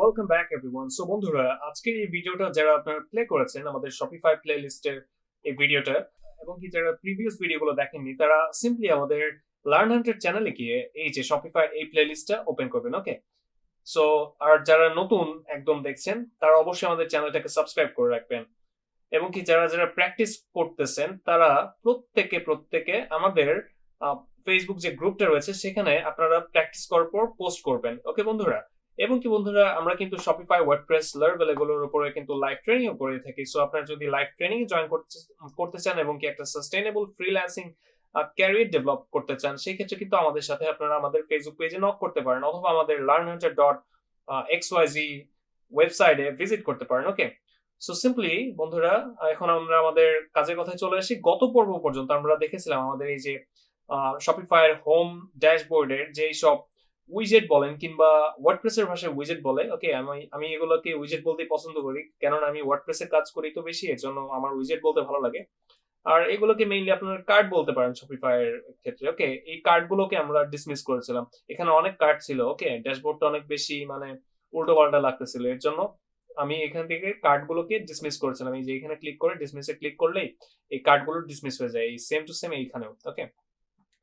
Welcome back everyone. So বন্ধুরা, আজকের এই ভিডিওটা যারা আপনারা প্লে করেছেন আমাদের শপিফাই প্লেলিস্টের এই ভিডিওটা, এবং কি যারা প্রিভিয়াস ভিডিওগুলো দেখেননি তারা সিম্পলি আমাদের লার্ন হান্টের চ্যানেলে গিয়ে এই যে শপিফাই এই প্লেলিস্টটা ওপেন করবেন। ওকে, সো আর যারা নতুন একদম দেখছেন তারা অবশ্যই আমাদের চ্যানেলটাকে সাবস্ক্রাইব করে রাখবেন, এবং কি যারা যারা প্র্যাকটিস করতেছেন তারা প্রত্যেকে আমাদের ফেসবুক যে গ্রুপটা রয়েছে সেখানে আপনারা প্র্যাকটিস করার পর পোস্ট করবেন। ওকে বন্ধুরা, এবং কি বন্ধুরা, আমরা কিন্তু শপিফাই ওয়ার্ডপ্রেস লার্ভেল এগুলোর উপরে কিন্তু লাইভ ট্রেনিং ও করে থাকি। সো আপনারা যদি লাইভ ট্রেনিং জয়েন করতে চান এবং কি একটা সাস্টেইনেবল ফ্রিল্যান্সিং ক্যারিয়ার ডেভেলপ করতে চান, সেই ক্ষেত্রে কিন্তু আমাদের সাথে আপনারা আমাদের ফেসবুক পেজে নক করতে পারেন, অথবা আমাদের learnhunter.xyz ওয়েবসাইটে ভিজিট করতে পারেন। ওকে, সো সিম্পলি বন্ধুরা, এখন আমরা আমাদের কাজের কথায় চলে আসি। গত পর্ব পর্যন্ত আমরা দেখেছিলাম আমাদের এই যে শপিফাইয়ের হোম ড্যাশবোর্ডের যে সব উইজেট বলেন কিংবা ওয়ার্ডপ্রেসের ভাষায় উইজেট বলে। ওকে, আমি এগুলোকে উইজেট বলতেই পছন্দ করি, কেননা আমি ওয়ার্ডপ্রেসে কাজ করি তো বেশি, এর জন্য আমার উইজেট বলতে ভালো লাগে। আর এগুলোকে মেইনলি আপনার কার্ড বলতে পারেন শপিফাইয়ের ক্ষেত্রে। ওকে, এই কার্ডগুলোকে আমরা ডিসমিস করেছিলাম। এখানে অনেক কার্ড ছিল। ওকে, ড্যাশবোর্ডটা অনেক বেশি মানে উল্টো পাল্টা লাগতেছিল, এর জন্য আমি এখান থেকে কার্ডগুলোকে ডিসমিস করেছিলাম। এই যে এখানে ক্লিক করে ডিসমিসে ক্লিক করলেই এই কার্ডগুলো ডিসমিস হয়ে যায়, এই সেম টু সেম এইখানেও। ওকে,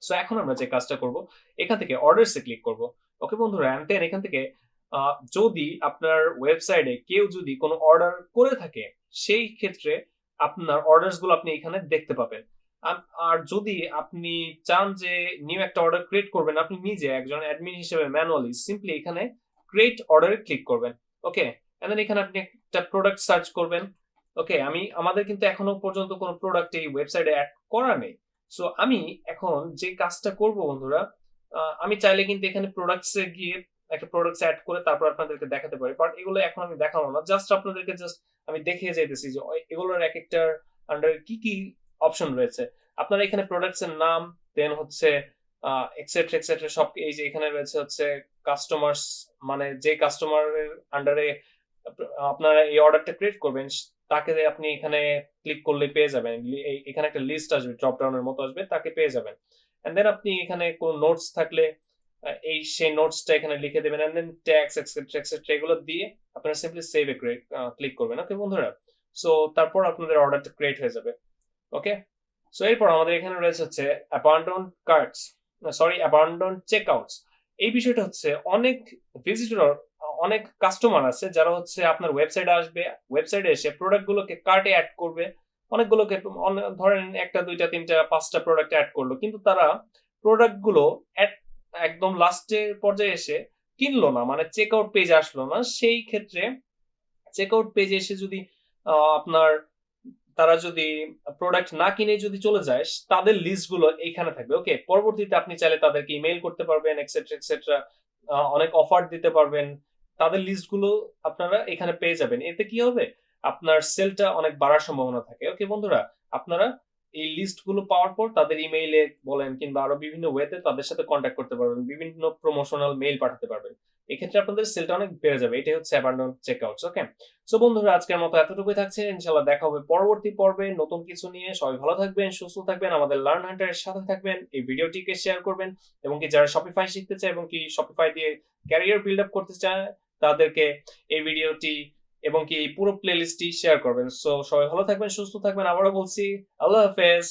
সো এখন আমরা যে কাজটা করব, এখান থেকে অর্ডারসে ক্লিক করব। ওকে বন্ধুরা, এন্ড দেন এখান থেকে যদি আপনার ওয়েবসাইটে কেউ যদি কোনো অর্ডার করে থাকে, সেই ক্ষেত্রে আপনার অর্ডারস গুলো আপনি এখানে দেখতে পাবেন। আর যদি আপনি চান যে নিউ একটা অর্ডার ক্রিয়েট করবেন, আপনি নিজে একজন অ্যাডমিন হিসেবে ম্যানুয়ালি সিম্পলি এখানে ক্রিয়েট অর্ডারে ক্লিক করবেন। ওকে, এন্ড দেন এখানে আপনি একটা প্রোডাক্ট সার্চ করবেন। ওকে, আমাদের কিন্তু এখনো পর্যন্ত কোনো প্রোডাক্ট এই ওয়েবসাইটে অ্যাড করা নেই। সো আমি এখন যে কাজটা করব বন্ধুরা, আমি চাইলে কিন্তু এখানে প্রোডাক্টসে গিয়ে একটা প্রোডাক্টস অ্যাড করে তারপর আপনাদেরকে দেখাতে পারি, বাট এগুলো এখন আমি দেখাবো না। জাস্ট আপনাদেরকে আমি দেখিয়ে যাইতেছি যে এগুলোর এক একটার আন্ডারে কি কি অপশন রয়েছে। আপনারা এখানে প্রোডাক্টস এর নাম, দেন হচ্ছে এক্সেট্রা এক্সেট্রা সব, এই যে এখানে রয়েছে হচ্ছে কাস্টমার্স, মানে যে কাস্টমারের আন্ডারে আপনারা এই অর্ডারটা ক্রিয়েট করবেন তাকে আপনি এখানে ক্লিক করলে পেয়ে যাবেন। এখানে একটা লিস্ট আসবে, ড্রপ ডাউনের মতো আসবে, তাকে পেয়ে যাবেন। এন্ড দেন আপনি এখানে কোনো নোটস থাকলে এই সেই নোটসটা এখানে লিখে দেবেন, and then tax extra extra এগুলো দিয়ে আপনারা সিম্পলি সেভ এ ক্লিক করবেন। ওকে বন্ধুরা, সো তারপর আপনাদের অর্ডারটা ক্রিয়েট হয়ে যাবে। ওকে, সো এরপর আমাদের এখানে রয়েছে হচ্ছে অ্যাবান্ডন কার্টস, সরি অ্যাবান্ডন চেকআউটস। এই বিষয়টা হচ্ছে অনেক ভিজিটর, অনেক কাস্টমার আছে যারা হচ্ছে আপনার ওয়েবসাইটে আসবে, ওয়েবসাইটে এসে প্রোডাক্ট গুলোকে কার্টে অ্যাড করবে, অনেকগুলোকে ধরেন একটা দুইটা তিনটা পাঁচটা প্রোডাক্ট অ্যাড করলো, কিন্তু তারা প্রোডাক্ট গুলো একদম লাস্টের পর্যায়ে এসে কিনলো না, মানে চেক আউট পেজ আসলো না। সেই ক্ষেত্রে চেক আউট পেজে এসে যদি আপনার তারা যদি প্রোডাক্ট না কিনে যদি চলে যায়, তাদের লিস্ট গুলো এইখানে থাকবে। ওকে, পরবর্তীতে আপনি চাইলে তাদেরকে ইমেল করতে পারবেন, এক্সেট্রা এক্সেট্রা, অনেক অফার দিতে পারবেন। তাদের লিস্ট গুলো আপনারা এখানে পেয়ে যাবেন। এতে কি হবে, আপনার সেলটা অনেক বাড়ার সম্ভাবনা থাকে। ওকে বন্ধুরা, আপনারা এই লিস্ট গুলো পাওয়ার পর তাদের ইমেইলে বলেন কিংবা আরো বিভিন্ন ওয়েতে তাদের সাথে কন্ট্যাক্ট করতে পারবেন, বিভিন্ন প্রমোশনাল মেইল পাঠাতে পারবেন। এক্ষেত্রে আপনাদের সেলটা অনেক বেড়ে যাবে। এটাই হচ্ছে অ্যাবান্ডন চেকআউটস। ওকে, সো বন্ধুরা, আজকের মতো এতটুকুই থাকছে। ইনশাআল্লাহ দেখা হবে পরবর্তী পর্বে নতুন কিছু নিয়ে। সবাই ভালো থাকবেন, সুস্থ থাকবেন, আমাদের লার্ন হান্টারের সাথে থাকবেন, এই ভিডিওটিকে শেয়ার করবেন, এবং কি যারা শপিফাই শিখতে চায় এবং কি শপিফাই দিয়ে ক্যারিয়ার বিল্ড আপ করতে চায় তাদেরকে এই ভিডিওটি এবং কি এই পুরো প্লেলিস্টটি শেয়ার করবেন। সো সবাই ভালো থাকবেন, সুস্থ থাকবেন। আবারও বলছি, আল্লাহ হাফেজ।